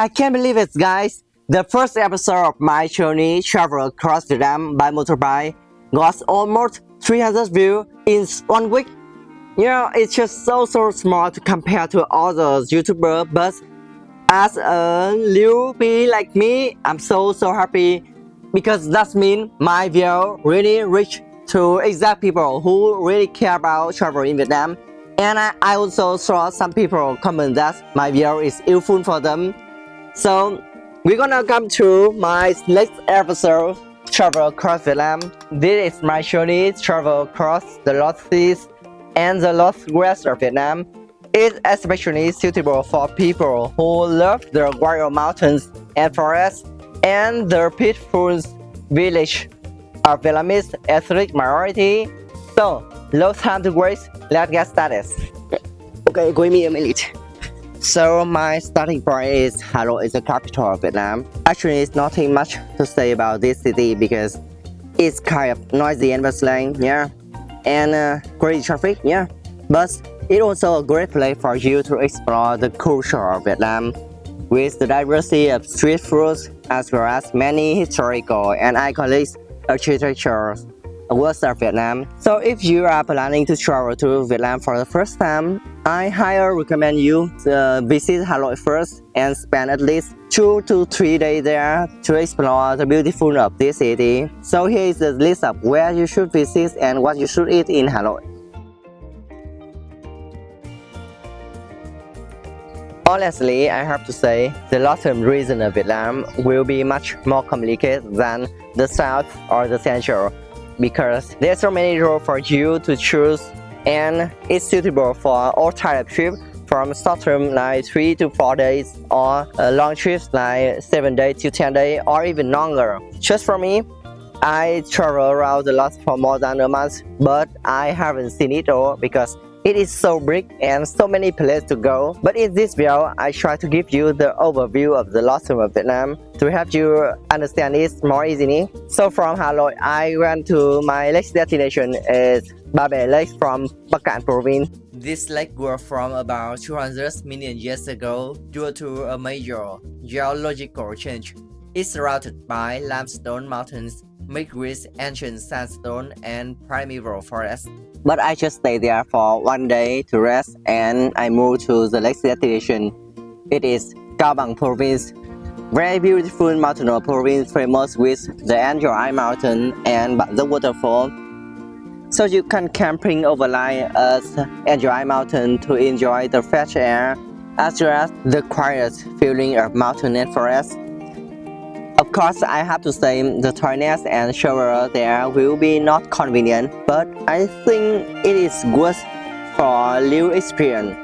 I can't believe it, guys. The first episode of my journey travel across Vietnam by motorbike got almost 300 views in 1 week. It's just so small to compare to other YouTubers, but as a newbie like me, I'm so happy because that means my video really reach to exact people who really care about travel in Vietnam. And I also saw some people comment that my video is useful for them. So we're gonna come to my next episode, travel across Vietnam. This is my journey travel across the Lost Seas and the Lost West of Vietnam. It's especially suitable for people who love the wild mountains and forests and the peaceful village of Vietnamese ethnic minority. So, no time to waste, let's get started. Okay, give me a minute. So my starting point is Hà Nội is the capital of Vietnam. Actually, it's nothing much to say about this city because it's kind of noisy and bustling, and crazy traffic, But it's also a great place for you to explore the culture of Vietnam with the diversity of street foods as well as many historical and iconic architecture works of Vietnam. So if you are planning to travel to Vietnam for the first time, I highly recommend you to visit Hà Nội first and spend at least 2 to 3 days there to explore the beautiful of this city. So here is the list of where you should visit and what you should eat in Hà Nội. Honestly, I have to say, the northern region of Vietnam will be much more complicated than the south or the central because there are so many roads for you to choose and it's suitable for all types of trips from short term like 3 to 4 days or long trips like 7 days to 10 days or even longer. Just for me, I travel around the lot for more than a month, but I haven't seen it all because it is so big and so many places to go. But in this video, I try to give you the overview of the northern of Vietnam to help you understand it more easily. So from Hà Nội, I went to my next destination is Ba Bể Lake from Bắc Cạn province. This lake grew from about 200 million years ago due to a major geological change. It's surrounded by limestone mountains mixed with ancient sandstone and primeval forests. But I just stayed there for 1 day to rest and I moved to the next destination. It is Cao Bang province. Very beautiful mountainous province famous with the Angel Eye Mountain and the waterfall. So you can camping overnight at Angel Eye Mountain to enjoy the fresh air as well as the quiet feeling of mountain and forest. Of course, I have to say the toilets and shower there will be not convenient, but I think it is good for new experience.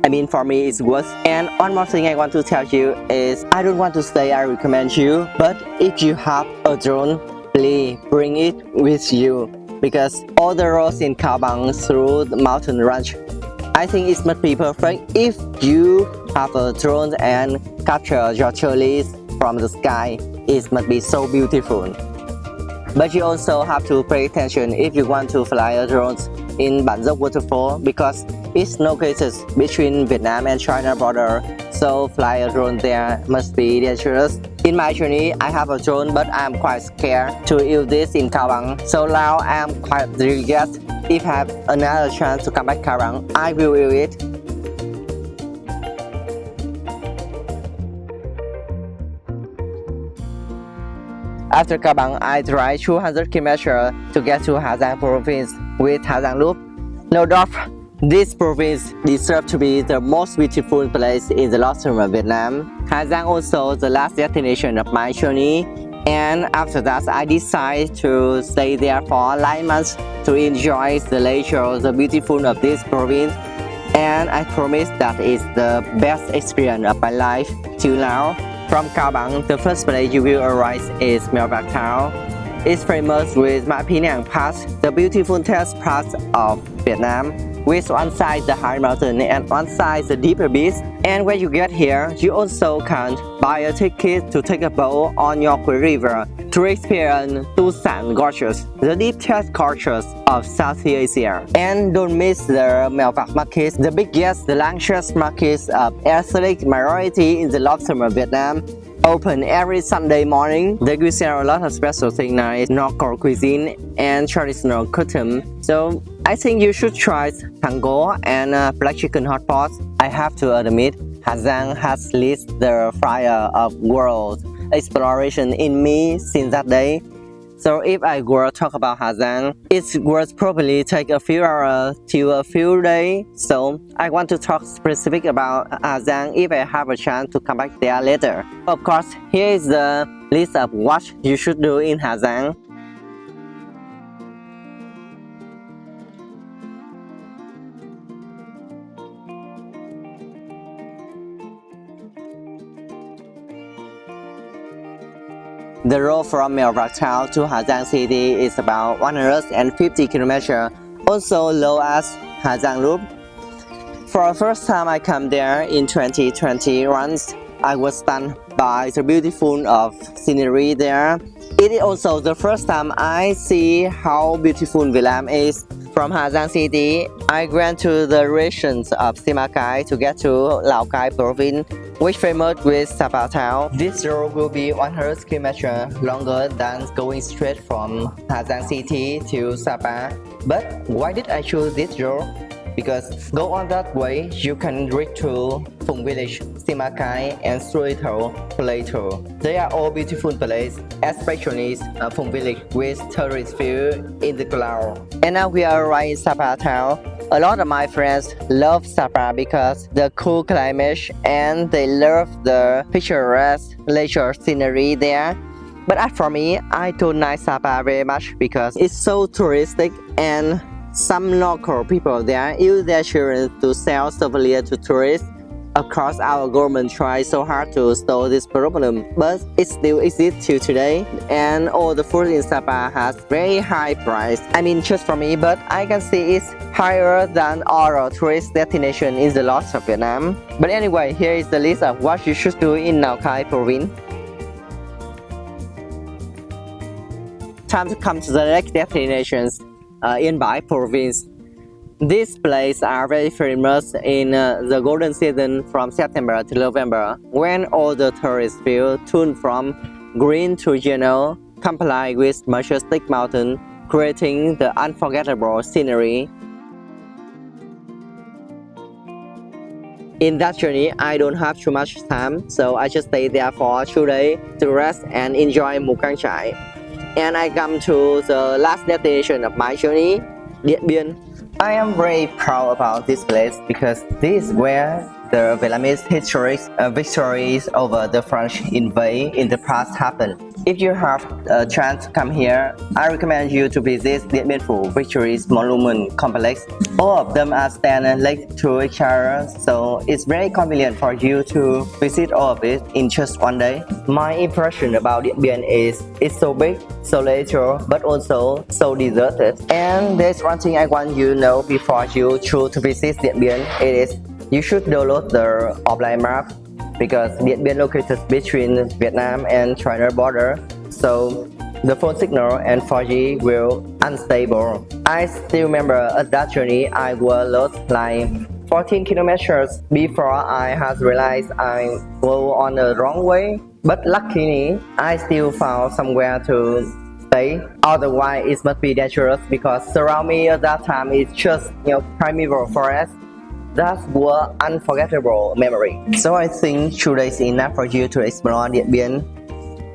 I mean, for me, it's good. And one more thing I want to tell you is I don't want to say I recommend you, but if you have a drone, please bring it with you because all the roads in Cao Bang through the mountain range, I think it must be perfect if you have a drone and capture your trees from the sky. It must be so beautiful. But you also have to pay attention if you want to fly a drone in Bản Dốc waterfall because it's located between Vietnam and China border, so fly a drone there must be dangerous. In my journey, I have a drone but I'm quite scared to use this in Cao Bang, so now I'm quite regret. If I have another chance to come back Cao Bang, I will use it. After Cao Bang, I drive 200 km to get to Hà Giang province with Hà Giang Loop. No doubt, this province deserves to be the most beautiful place in the northern of Vietnam. Hà Giang also the last destination of my journey, and after that I decided to stay there for 9 months to enjoy the nature, the beautiful of this province, and I promise that it's the best experience of my life till now. From Cao Bang, the first place you will arrive is Mèo Vạc town. is famous with My Penang Pass, the beautiful test pass of Vietnam, with one side the high mountain and one side the deeper beach. And when you get here, you also can buy a ticket to take a boat on York River to experience two sand gorges, the deepest gorges of Southeast Asia. And don't miss the Mèo Vạc market, the biggest, the largest market of ethnic minority in the Northern Vietnam. Open every Sunday morning. They will sell a lot of special things like local cuisine and traditional custom. So I think you should try tango and black chicken hot pot. I have to admit, Giang has lit the fire of world exploration in me since that day. So if I were to talk about Giang, it would probably take a few hours to a few days. So I want to talk specific about Giang if I have a chance to come back there later. Of course, here is the list of what you should do in Giang. The road from Mèo Vạc town to Giang city is about 150 km, also low as Giang Loop. For the first time I come there in 2021, I was stunned by the beautiful of scenery there. It is also the first time I see how beautiful Vietnam is. From Giang city, I went to the regions of Lao Cai to get to Lao Cai province, which famous with Sapa town. This road will be 100 km longer than going straight from Giang city to Sapa. But why did I choose this road? Because go on that way, you can reach to Phùng village, Simacai and Suito Plateau. They are all beautiful places, especially Phùng village with tourist view in the cloud. And now we are right in Sapa town. A lot of my friends love Sapa because the cool climate and they love the picturesque leisure scenery there. But as for me, I don't like Sapa very much because it's so touristic and some local people there use their children to sell souvenirs to tourists. Of course, our government tries so hard to stop this problem, but it still exists till today. And all the food in Sapa has very high price. I mean, just for me, but I can see it's higher than other tourist destinations in the north of Vietnam. But anyway, here is the list of what you should do in Lao Cai province. Time to come to the next destinations. In Bai province. These places are very famous in the golden season from September to November, when all the tourist fields turn from green to yellow, comply with majestic mountain, creating the unforgettable scenery. In that journey, I don't have too much time, so I just stay there for 2 days to rest and enjoy Mù Chải. And I come to the last destination of my journey, Điện Biên. I am very proud about this place because this is where the Vietnamese historic victories over the French invade in the past happened. If you have a chance to come here, I recommend you to visit Điện Biên Phủ Victories Monument Complex. All of them are standing next to each other, so it's very convenient for you to visit all of it in just one day. My impression about Điện Biên is it's so big, so leisure, but also so deserted. And there's one thing I want you to know before you choose to visit Điện Biên. It is you should download the offline map because Điện Biên located between Vietnam and China border, so the phone signal and 4G will unstable. I still remember at that journey I was lost like 14 kilometers before I had realized I go on the wrong way. But luckily, I still found somewhere to stay. Otherwise, it must be dangerous because surround me at that time is just primeval forest. That was unforgettable memory. So I think 2 days is enough for you to explore Điện Biên.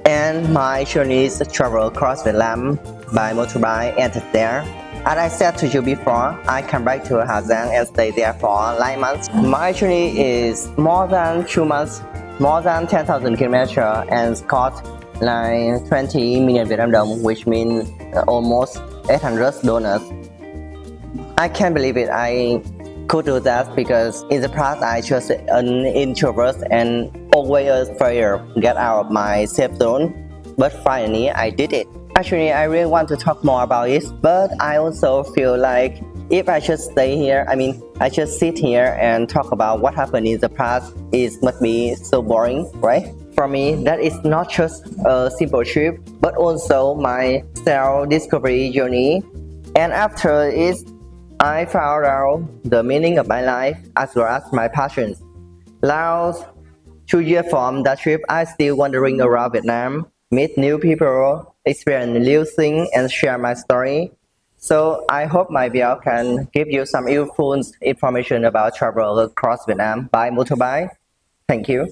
And my journey is to travel across Vietnam by motorbike and there. As I said to you before, I come back to Giang and stay there for 9 months. My journey is more than 2 months, more than 10,000 kilometers and cost like 20 million Vietnam dong, which means almost $800. I can't believe it. I could do that because in the past I just an introvert and always afraid to get out of my safe zone. But finally I did it. Actually, I really want to talk more about it, but I also feel like if I just stay here, I just sit here and talk about what happened in the past, it must be so boring, right? For me, that is not just a simple trip, but also my self-discovery journey. And after it, I found out the meaning of my life as well as my passions. Last 2 years from that trip, I still wandering around Vietnam, meet new people, experience new things, and share my story. So I hope my video can give you some useful information about travel across Vietnam by motorbike. Thank you.